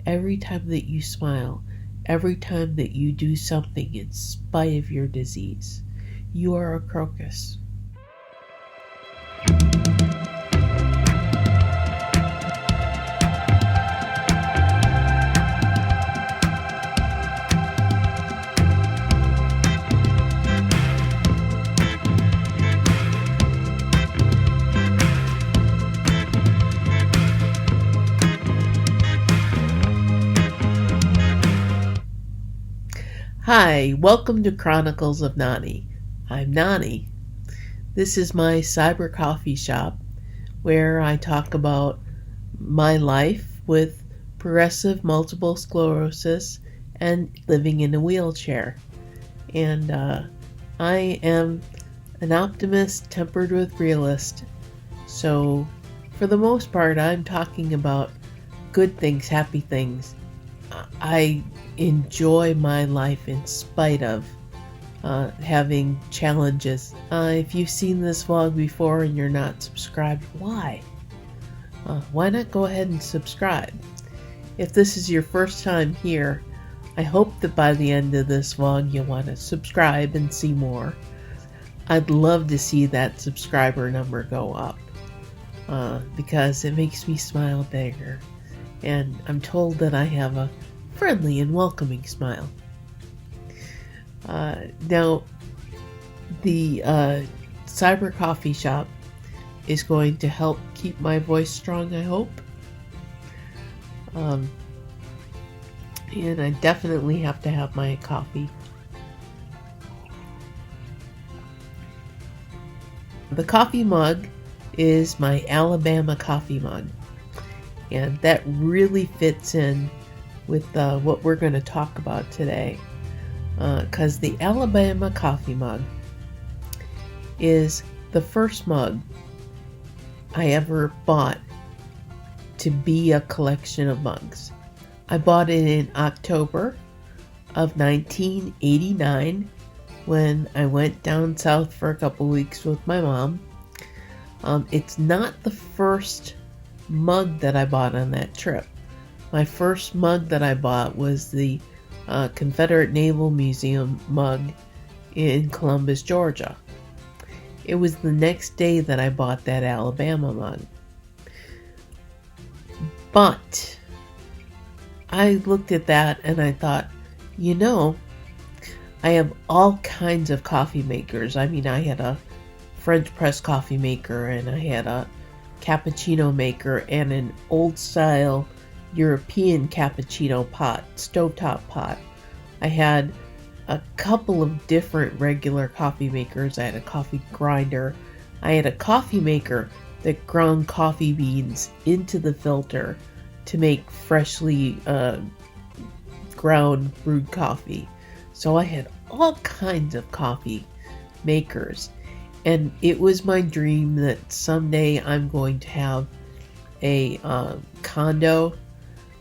every time that you smile, every time that you do something in spite of your disease. You are a crocus. Hi, welcome to Chronicles of Nani. I'm Nani. This is my cyber coffee shop where I talk about my life with progressive multiple sclerosis and living in a wheelchair. And I am an optimist tempered with realist. So for the most part, I'm talking about good things, happy things. I enjoy my life in spite of having challenges. If you've seen this vlog before and you're not subscribed, why? Why not go ahead and subscribe? If this is your first time here, I hope that by the end of this vlog you'll want to subscribe and see more. I'd love to see that subscriber number go up because it makes me smile bigger. And I'm told that I have a friendly and welcoming smile. Now, the cyber coffee shop is going to help keep my voice strong, I hope. And I definitely have to have my coffee. The coffee mug is my Alabama coffee mug. And that really fits in with what we're going to talk about today. Because the Alabama coffee mug is the first mug I ever bought to be a collection of mugs. I bought it in October of 1989 when I went down south for a couple weeks with my mom. It's not the first mug that I bought on that trip. My first mug that I bought was the Confederate Naval Museum mug in Columbus, Georgia. It was the next day that I bought that Alabama mug. But I looked at that and I thought, you know, I have all kinds of coffee makers. I mean, I had a French press coffee maker and I had a cappuccino maker and an old style European cappuccino pot, stovetop pot. I had a couple of different regular coffee makers. I had a coffee grinder. I had a coffee maker that ground coffee beans into the filter to make freshly ground brewed coffee. So I had all kinds of coffee makers. And it was my dream that someday I'm going to have a condo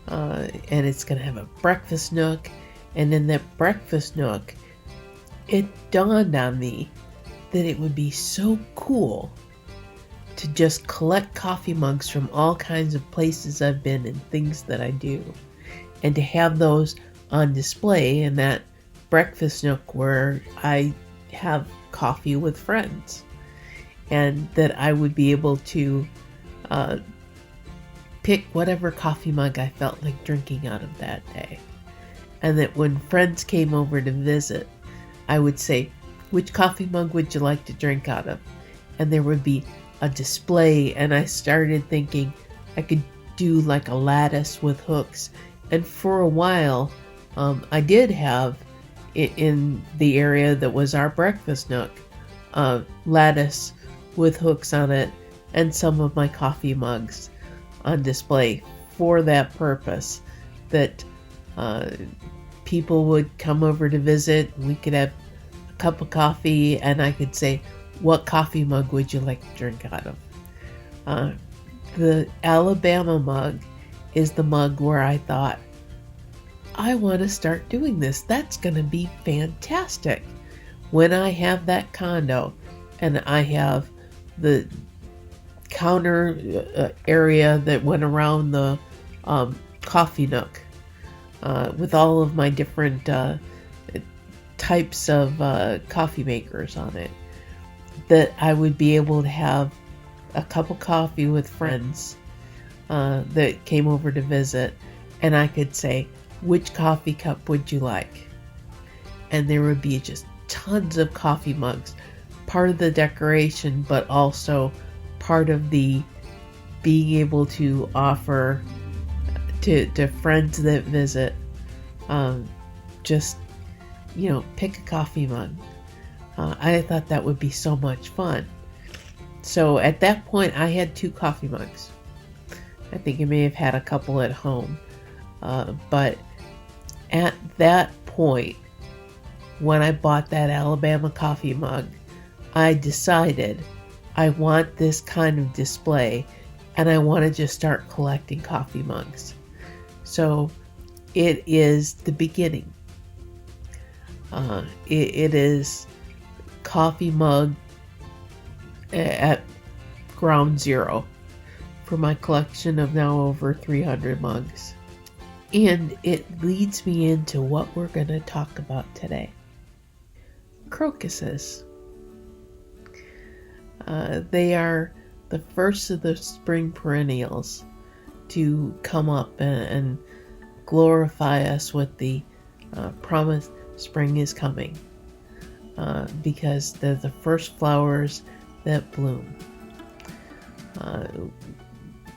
and it's going to have a breakfast nook. And in that breakfast nook, it dawned on me that it would be so cool to just collect coffee mugs from all kinds of places I've been and things that I do. And to have those on display in that breakfast nook where I have coffee with friends, and that I would be able to pick whatever coffee mug I felt like drinking out of that day, and that when friends came over to visit, I would say, which coffee mug would you like to drink out of? And there would be a display, and I started thinking I could do like a lattice with hooks. And for a while I did have in the area that was our breakfast nook, lattice with hooks on it and some of my coffee mugs on display for that purpose, that people would come over to visit. We could have a cup of coffee and I could say, what coffee mug would you like to drink out of? The Alabama mug is the mug where I thought, I want to start doing this. That's going to be fantastic. When I have that condo and I have the counter area that went around the coffee nook with all of my different types of coffee makers on it, that I would be able to have a cup of coffee with friends that came over to visit, and I could say, which coffee cup would you like? And there would be just tons of coffee mugs, part of the decoration, but also part of the being able to offer to friends that visit, just, pick a coffee mug. I thought that would be so much fun. So at that point, I had 2 coffee mugs. I think I may have had a couple at home. But at that point, when I bought that Alabama coffee mug, I decided I want this kind of display, and I want to just start collecting coffee mugs. So it is the beginning. It is coffee mug at ground zero for my collection of now over 300 mugs. And it leads me into what we're going to talk about today. Crocuses. They are the first of the spring perennials to come up and glorify us with the promise spring is coming, because they're the first flowers that bloom.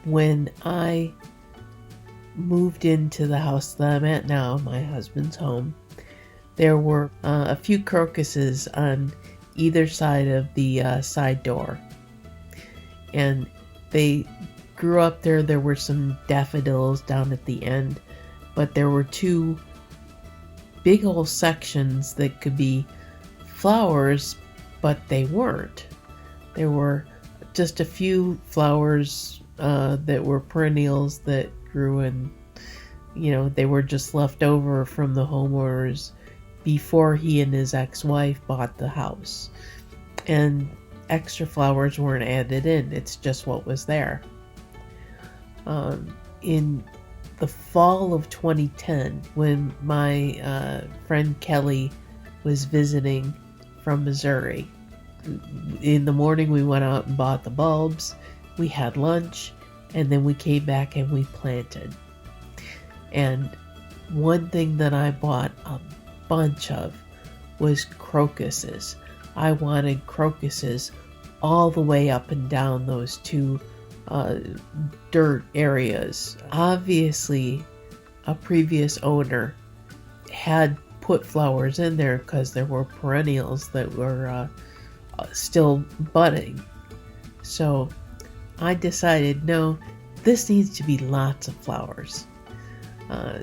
When I moved into the house that I'm at now, my husband's home, there were a few crocuses on either side of the side door, and they grew up there. There were some daffodils down at the end, but there were 2 big old sections that could be flowers, but they weren't. There were just a few flowers that were perennials that grew, and they were just left over from the homeowners before he and his ex-wife bought the house, and extra flowers weren't added in. It's just what was there. In the fall of 2010, when my friend Kelly was visiting from Missouri, in the morning we went out and bought the bulbs, we had lunch, and then we came back and we planted. And one thing that I bought a bunch of was crocuses. I wanted crocuses all the way up and down those 2 dirt areas. Obviously, a previous owner had put flowers in there because there were perennials that were still budding. So I decided, no, this needs to be lots of flowers.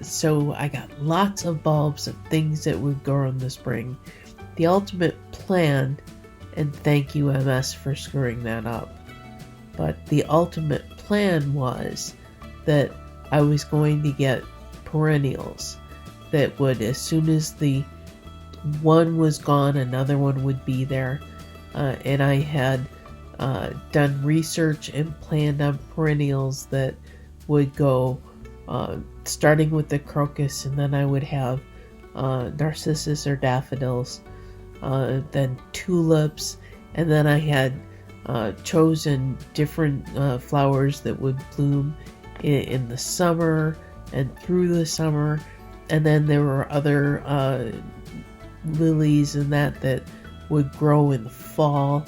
So I got lots of bulbs of things that would grow in the spring. The ultimate plan, and thank you MS for screwing that up, but the ultimate plan was that I was going to get perennials that would, as soon as the one was gone, another one would be there. And I had done research and planned on perennials that would go starting with the crocus, and then I would have narcissus or daffodils, then tulips, and then I had chosen different flowers that would bloom in the summer and through the summer, and then there were other lilies and that would grow in the fall,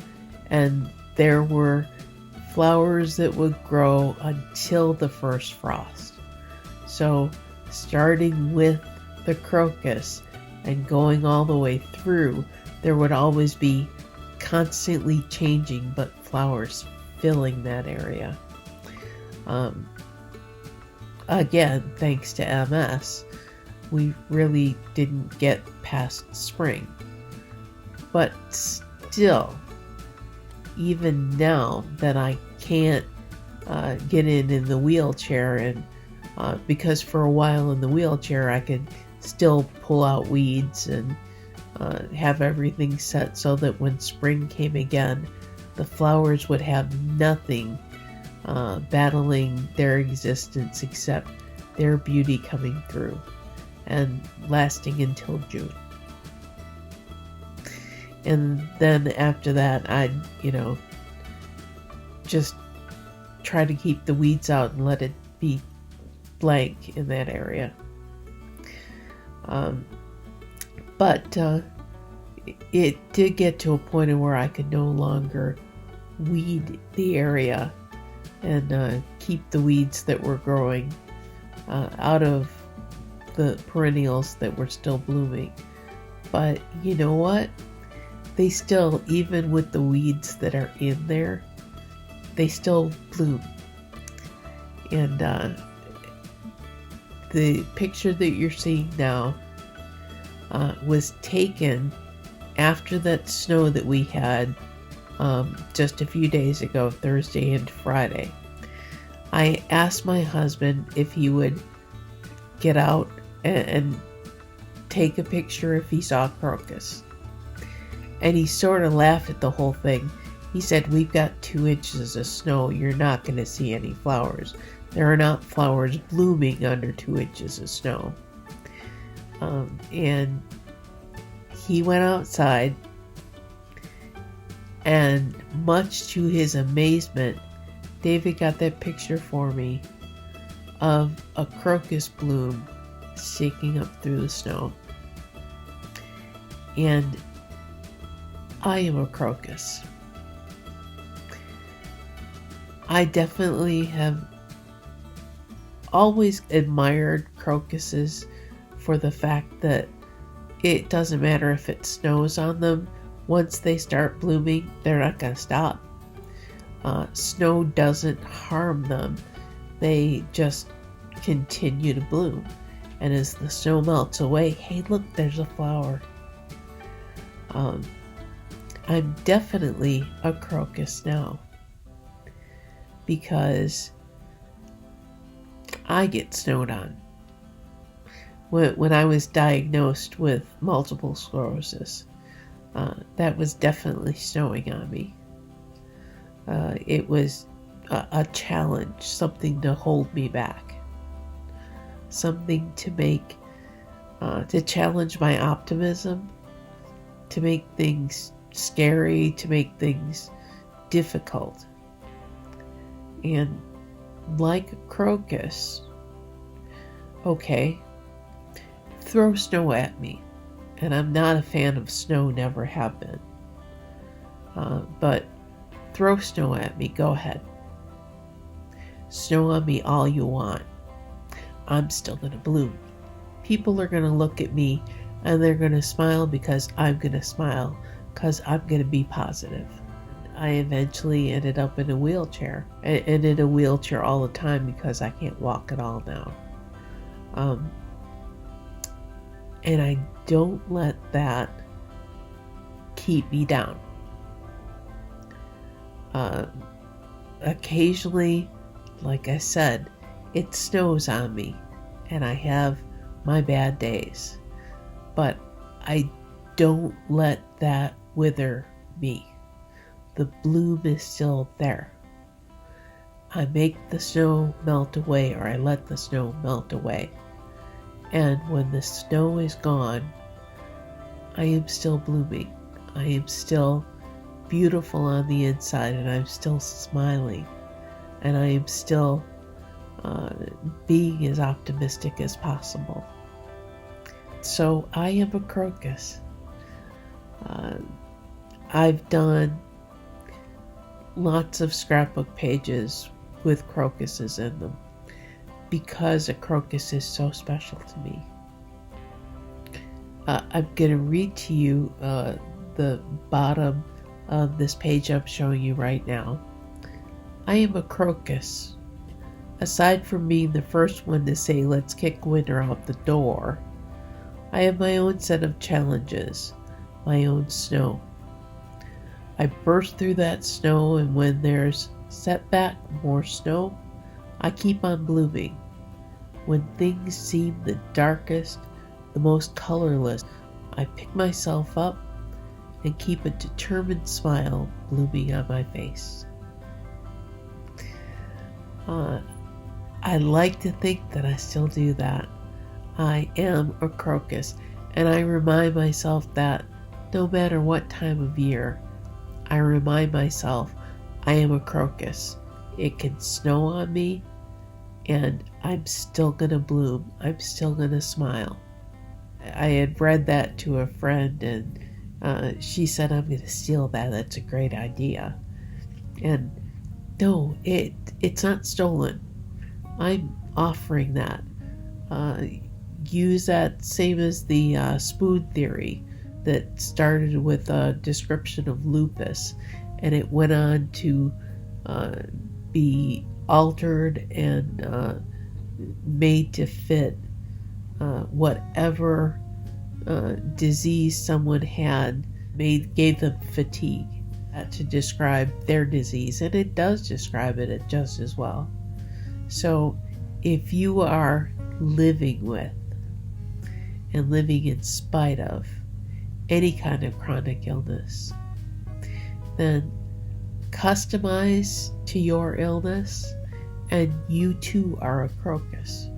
and there were flowers that would grow until the first frost. So starting with the crocus and going all the way through, there would always be constantly changing but flowers filling that area. Again, thanks to MS, we really didn't get past spring. But still, even now that I can't get in the wheelchair, and because for a while in the wheelchair I could still pull out weeds and have everything set so that when spring came again, the flowers would have nothing battling their existence except their beauty coming through. and lasting until June. And then after that, I'd, just try to keep the weeds out and let it be blank in that area. But it did get to a point where I could no longer weed the area and keep the weeds that were growing out of the perennials that were still blooming. But you know what? They still, even with the weeds that are in there, they still bloom. And the picture that you're seeing now was taken after that snow that we had just a few days ago, Thursday and Friday. I asked my husband if he would get out and take a picture if he saw crocus. And he sort of laughed at the whole thing. He said, "We've got 2 inches of snow. You're not going to see any flowers. There are not flowers blooming under 2 inches of snow." And he went outside, and much to his amazement, David got that picture for me of a crocus bloom shaking up through the snow. And I am a crocus. I definitely have always admired crocuses for the fact that it doesn't matter if it snows on them. Once they start blooming, they're not going to stop. Snow doesn't harm them. They just continue to bloom. And as the snow melts away, hey, look, there's a flower. I'm definitely a crocus now because I get snowed on. When I was diagnosed with multiple sclerosis, that was definitely snowing on me. It was a challenge, something to hold me back, something to make, to challenge my optimism, to make things scary, to make things difficult. And like a crocus, okay, throw snow at me. And I'm not a fan of snow, never have been. But throw snow at me, go ahead. Snow on me all you want. I'm still going to bloom. People are going to look at me and they're going to smile because I'm going to smile, because I'm going to be positive. I eventually ended up in a wheelchair, and in a wheelchair all the time because I can't walk at all now. And I don't let that keep me down. Occasionally, like I said, it snows on me, and I have my bad days. But I don't let that wither me. The bloom is still there. I make the snow melt away, or I let the snow melt away. And when the snow is gone, I am still blooming. I am still beautiful on the inside, and I'm still smiling. And I am still being as optimistic as possible. So I am a crocus. I've done lots of scrapbook pages with crocuses in them because a crocus is so special to me. I'm going to read to you the bottom of this page I'm showing you right now. I am a crocus. Aside from being the first one to say, "Let's kick winter out the door," I have my own set of challenges, my own snow. I burst through that snow, and when there's setback, more snow, I keep on blooming. When things seem the darkest, the most colorless, I pick myself up and keep a determined smile blooming on my face. I like to think that I still do that. I am a crocus, and I remind myself that no matter what time of year, I remind myself I am a crocus. It can snow on me, and I'm still gonna bloom. I'm still gonna smile. I had read that to a friend, and she said, I'm gonna steal that. That's a great idea. And no, it's not stolen. I'm offering that. Use that same as the spoon theory that started with a description of lupus, and it went on to be altered and made to fit whatever disease someone had, gave them fatigue to describe their disease, and it does describe it just as well. So if you are living with and living in spite of any kind of chronic illness, then customize to your illness, and you too are a crocus.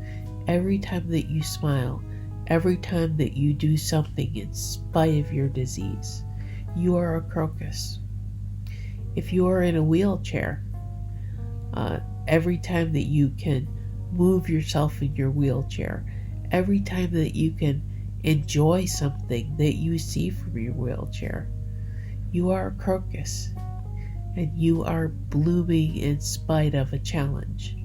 Every time that you smile, every time that you do something in spite of your disease, you are a crocus. If you are in a wheelchair, every time that you can move yourself in your wheelchair, every time that you can enjoy something that you see from your wheelchair, you are a crocus, and you are blooming in spite of a challenge.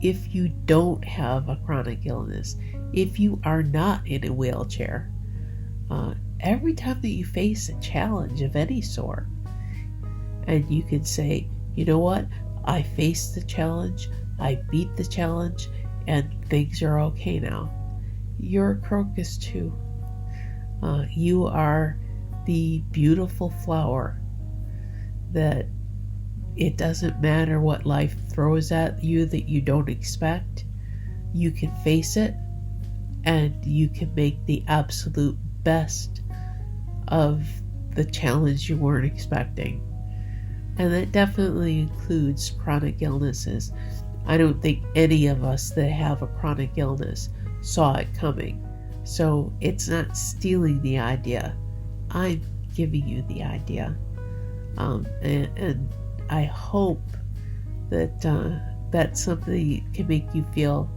If you don't have a chronic illness, if you are not in a wheelchair, every time that you face a challenge of any sort, and you can say, you know what, I faced the challenge, I beat the challenge, and things are okay now. You're a crocus too. You are the beautiful flower that it doesn't matter what life throws at you that you don't expect. You can face it, and you can make the absolute best of the challenge you weren't expecting. And that definitely includes chronic illnesses. I don't think any of us that have a chronic illness saw it coming. So it's not stealing the idea. I'm giving you the idea. And I hope that that's something that can make you feel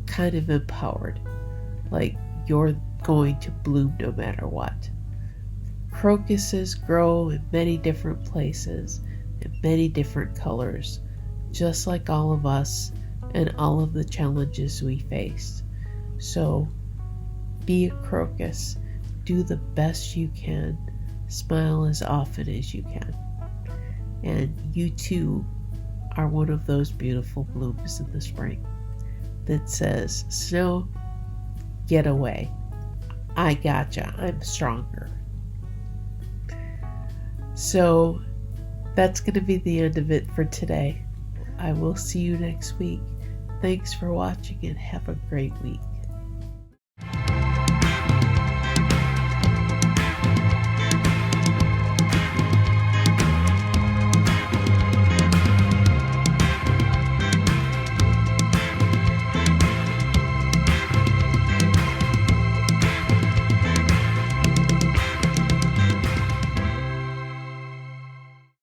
kind of empowered. Like you're going to bloom no matter what. Crocuses grow in many different places, in many different colors, just like all of us and all of the challenges we face. So be a crocus, do the best you can, smile as often as you can. And you too are one of those beautiful blooms in the spring that says, snow, get away. I gotcha, I'm stronger. So that's going to be the end of it for today. I will see you next week. Thanks for watching and have a great week.